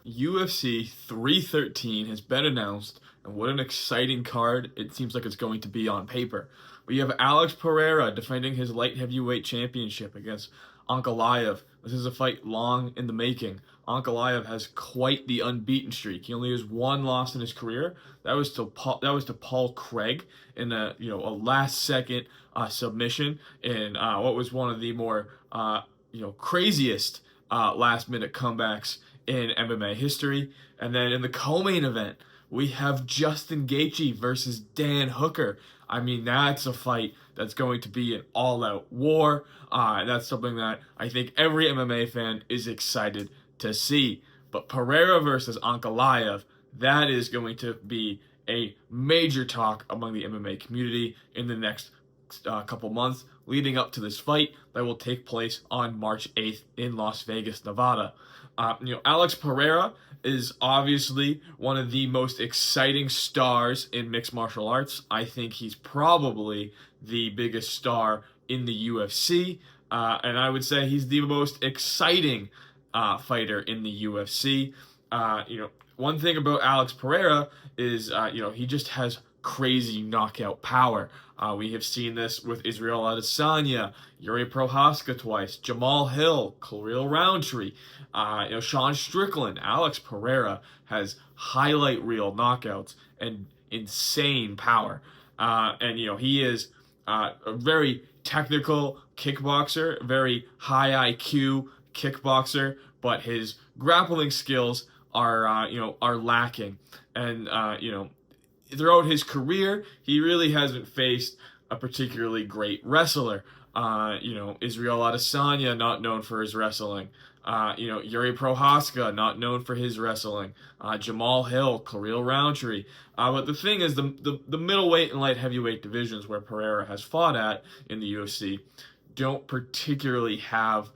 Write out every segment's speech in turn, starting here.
UFC 313 has been announced, and what an exciting card it seems like it's going to be on paper. We have Alex Pereira defending his light heavyweight championship against Ankalaev. This is a fight long in the making. Ankalaev has quite the unbeaten streak. He only has one loss in his career. That was to Paul Craig in a last second submission in what was one of the more craziest last minute comebacks in MMA history. And then in the co-main event, we have Justin Gaethje versus Dan Hooker. I mean, that's a fight that's going to be an all-out war. That's something that I think every MMA fan is excited to see. But Pereira versus Ankalaev, that is going to be a major talk among the MMA community in the next couple months leading up to this fight that will take place on March 8th in Las Vegas, Nevada. Alex Pereira is obviously one of the most exciting stars in mixed martial arts. I think he's probably the biggest star in the UFC, and I would say he's the most exciting fighter in the UFC. One thing about Alex Pereira is, he just has crazy knockout power. We have seen this with Israel Adesanya, Yuri Prohaska twice, Jamal Hill, Khalil Roundtree, Sean Strickland. Alex Pereira has highlight reel knockouts and insane power. He is a very technical kickboxer, very high IQ kickboxer, but his grappling skills are lacking. And throughout his career, he really hasn't faced a particularly great wrestler. Israel Adesanya, not known for his wrestling. Yuri Prohaska, not known for his wrestling. Jamal Hill, Khalil Roundtree. But the thing is, the middleweight and light heavyweight divisions where Pereira has fought at in the UFC don't particularly have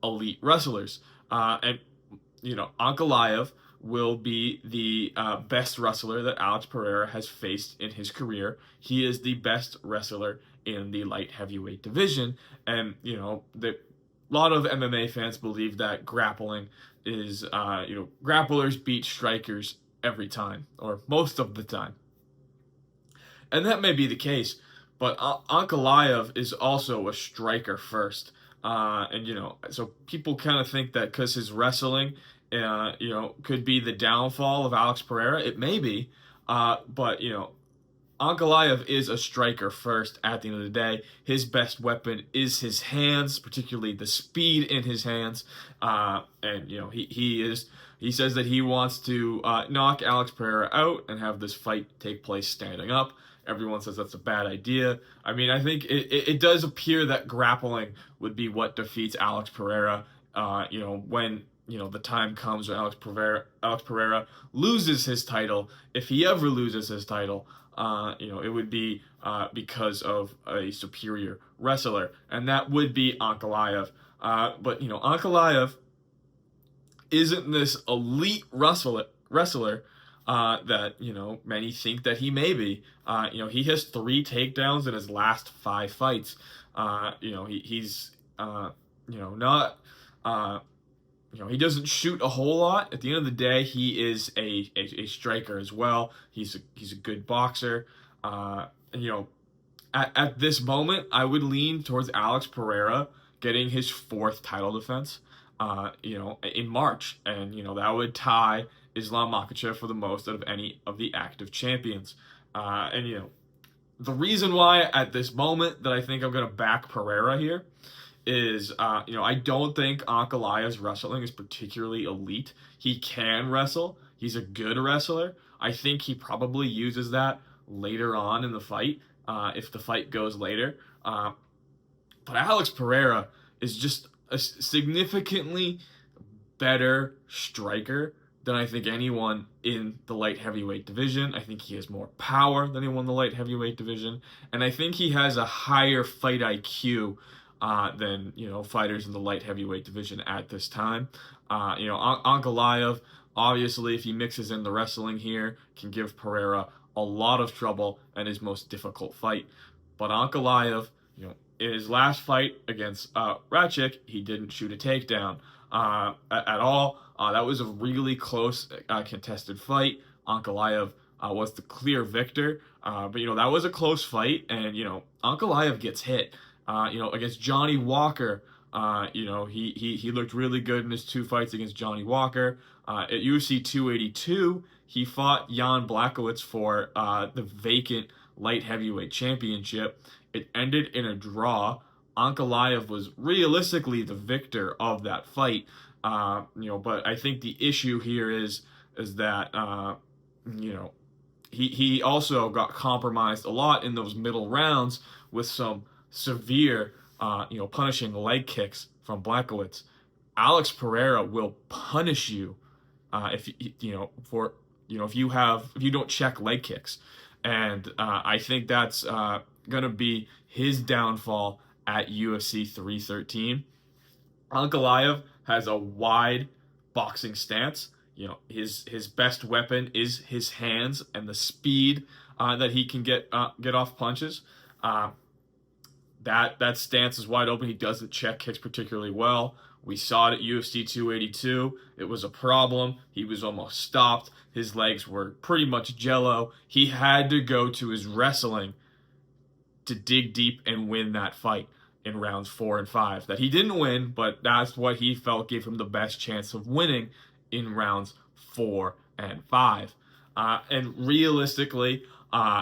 elite wrestlers. Ankalaev will be the best wrestler that Alex Pereira has faced in his career. He is the best wrestler in the light heavyweight division, and a lot of MMA fans believe that grappling is grapplers beat strikers every time, or most of the time, and that may be the case. But Ankalaev is also a striker first, so people kind of think that because his wrestling could be the downfall of Alex Pereira. It may be, but Ankalaev is a striker first at the end of the day. His best weapon is his hands, particularly the speed in his hands. He says that he wants to knock Alex Pereira out and have this fight take place standing up. Everyone says that's a bad idea. I mean, I think it does appear that grappling would be what defeats Alex Pereira, when the time comes when Alex Pereira loses his title. If he ever loses his title, it would be because of a superior wrestler, and that would be Ankalaev. But Ankalaev isn't this elite wrestler that many think that he may be. He has 3 takedowns in his last 5 fights. He's not. He doesn't shoot a whole lot. At the end of the day, he is a striker as well. He's a good boxer. At this moment, I would lean towards Alex Pereira getting his 4th title defense, in March, and that would tie Islam Makhachev for the most out of any of the active champions. The reason why at this moment that I think I'm gonna back Pereira here is, I don't think Ankalaev's wrestling is particularly elite. He can wrestle. He's a good wrestler. I think he probably uses that later on in the fight, if the fight goes later. But Alex Pereira is just a significantly better striker than I think anyone in the light heavyweight division. I think he has more power than anyone in the light heavyweight division, and I think he has a higher fight IQ than fighters in the light heavyweight division at this time. Ankalaev, obviously, if he mixes in the wrestling here, can give Pereira a lot of trouble and his most difficult fight. But Ankalaev, in his last fight against Ratchik, he didn't shoot a takedown. at all. That was a really close contested fight. Ankalaev was the clear victor, but that was a close fight, and Ankalaev gets hit. Against Johnny Walker. He looked really good in his 2 fights against Johnny Walker. At UFC 282, he fought Jan Blachowicz for the vacant light heavyweight championship. It ended in a draw. Ankalaev was realistically the victor of that fight. But I think the issue here is that he also got compromised a lot in those middle rounds with some severe punishing leg kicks from Blachowicz. Alex Pereira will punish you if you don't check leg kicks, and I think that's gonna be his downfall at UFC 313. Ankalaev has a wide boxing stance. His best weapon is his hands and the speed that he can get off punches. That stance is wide open. He doesn't check kicks particularly well. We saw it at UFC 282. It was a problem. He was almost stopped. His legs were pretty much jello. He had to go to his wrestling to dig deep and win that fight in rounds 4 and 5. That he didn't win, but that's what he felt gave him the best chance of winning in rounds 4 and 5. And realistically,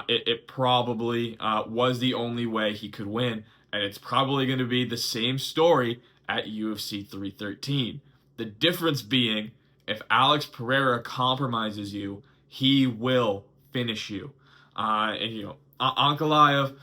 it probably was the only way he could win, and it's probably going to be the same story at UFC 313. The difference being, if Alex Pereira compromises you, he will finish you. Ankalaev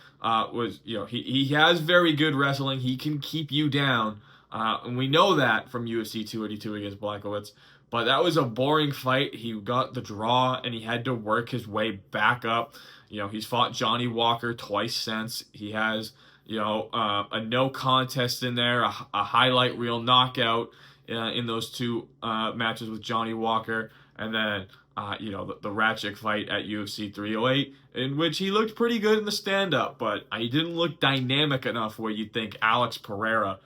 he has very good wrestling. He can keep you down, and we know that from UFC 282 against Blachowicz. But that was a boring fight. He got the draw, and he had to work his way back up. He's fought Johnny Walker twice since. He has, a no contest in there, a highlight reel knockout in those 2 matches with Johnny Walker, and then, the Ratchik fight at UFC 308, in which he looked pretty good in the stand-up, but he didn't look dynamic enough where you'd think Alex Pereira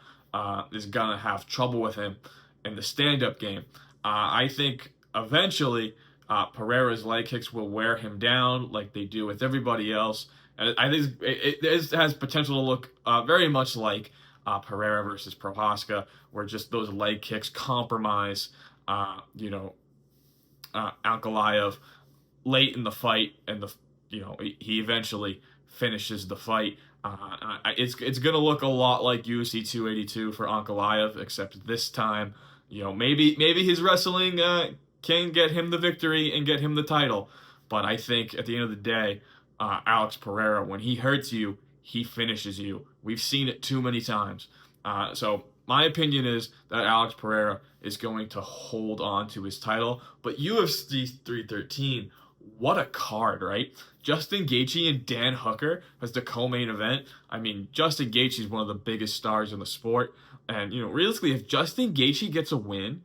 is going to have trouble with him in the stand-up game. I think eventually Pereira's leg kicks will wear him down like they do with everybody else. And I think it has potential to look very much like Pereira versus Prohaska, where just those leg kicks compromise, Ankalaev late in the fight, and he eventually finishes the fight. It's gonna look a lot like UFC 282 for Ankalaev, except this time, maybe his wrestling can get him the victory and get him the title. But I think at the end of the day, Alex Pereira, when he hurts you, he finishes you. We've seen it too many times. So my opinion is that Alex Pereira is going to hold on to his title. But UFC 313, what a card, right? Justin Gaethje and Dan Hooker as the co-main event. I mean, Justin Gaethje is one of the biggest stars in the sport. And, realistically, if Justin Gaethje gets a win,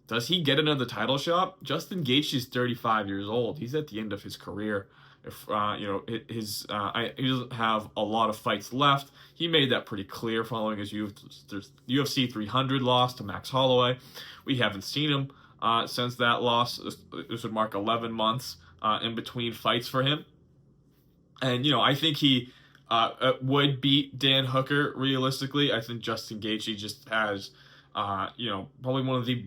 does he get another title shot? Justin Gaethje is 35 years old. He's at the end of his career. If he doesn't have a lot of fights left. He made that pretty clear following his UFC 300 loss to Max Holloway. We haven't seen him since that loss. This would mark 11 months in between fights for him. And, I think he would beat Dan Hooker realistically. I think Justin Gaethje just has, probably one of the...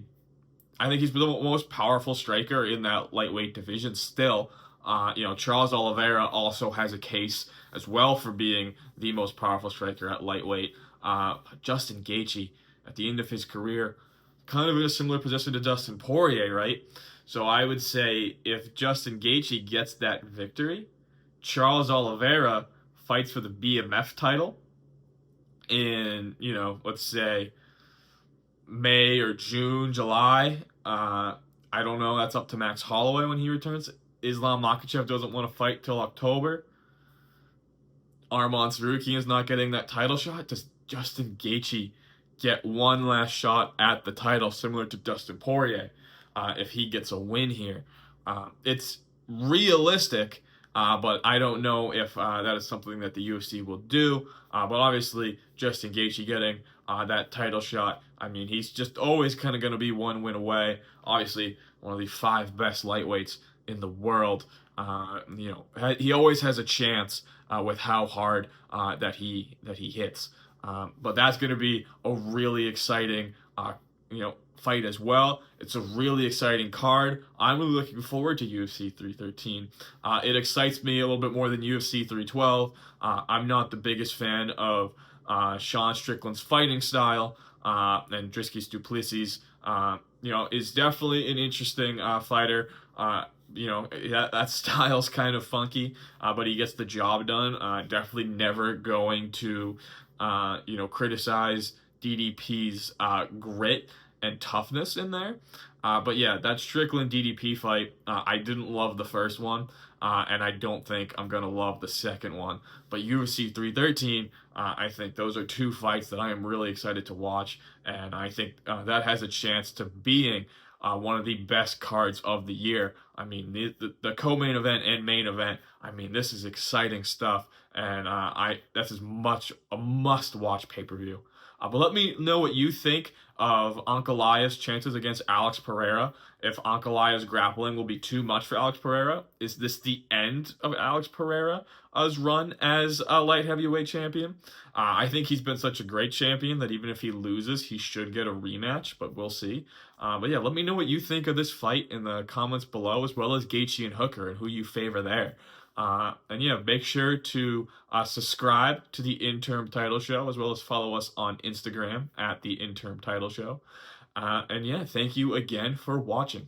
I think he's the most powerful striker in that lightweight division still. Charles Oliveira also has a case as well for being the most powerful striker at lightweight. Justin Gaethje, at the end of his career, kind of in a similar position to Dustin Poirier, right? So I would say if Justin Gaethje gets that victory, Charles Oliveira fights for the BMF title in, let's say May or June, July. I don't know. That's up to Max Holloway when he returns. Islam Makhachev doesn't want to fight till October. Arman Tsarukyan is not getting that title shot. Does Justin Gaethje get one last shot at the title, similar to Dustin Poirier, if he gets a win here? It's realistic, but I don't know if that is something that the UFC will do. But obviously, Justin Gaethje getting that title shot. I mean, he's just always kind of going to be one win away. Obviously, one of the 5 best lightweights in the world. He always has a chance with how hard that he hits. But that's going to be a really exciting, fight as well. It's a really exciting card. I'm really looking forward to UFC 313. It excites me a little bit more than UFC 312. I'm not the biggest fan of Sean Strickland's fighting style, and Dricus Du Plessis, is definitely an interesting fighter. That style's kind of funky, but he gets the job done. Definitely never going to, criticize DDP's grit and toughness in there. But yeah, that Strickland DDP fight, I didn't love the first one, and I don't think I'm gonna love the second one. But UFC 313, I think those are 2 fights that I am really excited to watch, and I think that has a chance to being one of the best cards of the year. I mean, the co-main event and main event. I mean, this is exciting stuff, and that's as much a must-watch pay-per-view. But let me know what you think of Ankalaev's chances against Alex Pereira. If Ankalaev's grappling will be too much for Alex Pereira, is this the end of Alex Pereira's run as a light heavyweight champion? I think he's been such a great champion that even if he loses, he should get a rematch, but we'll see. But yeah, let me know what you think of this fight in the comments below, as well as Gaethje and Hooker and who you favor there. And yeah, make sure to subscribe to the Interim Title Show, as well as follow us on Instagram at the Interim Title Show. And yeah, thank you again for watching.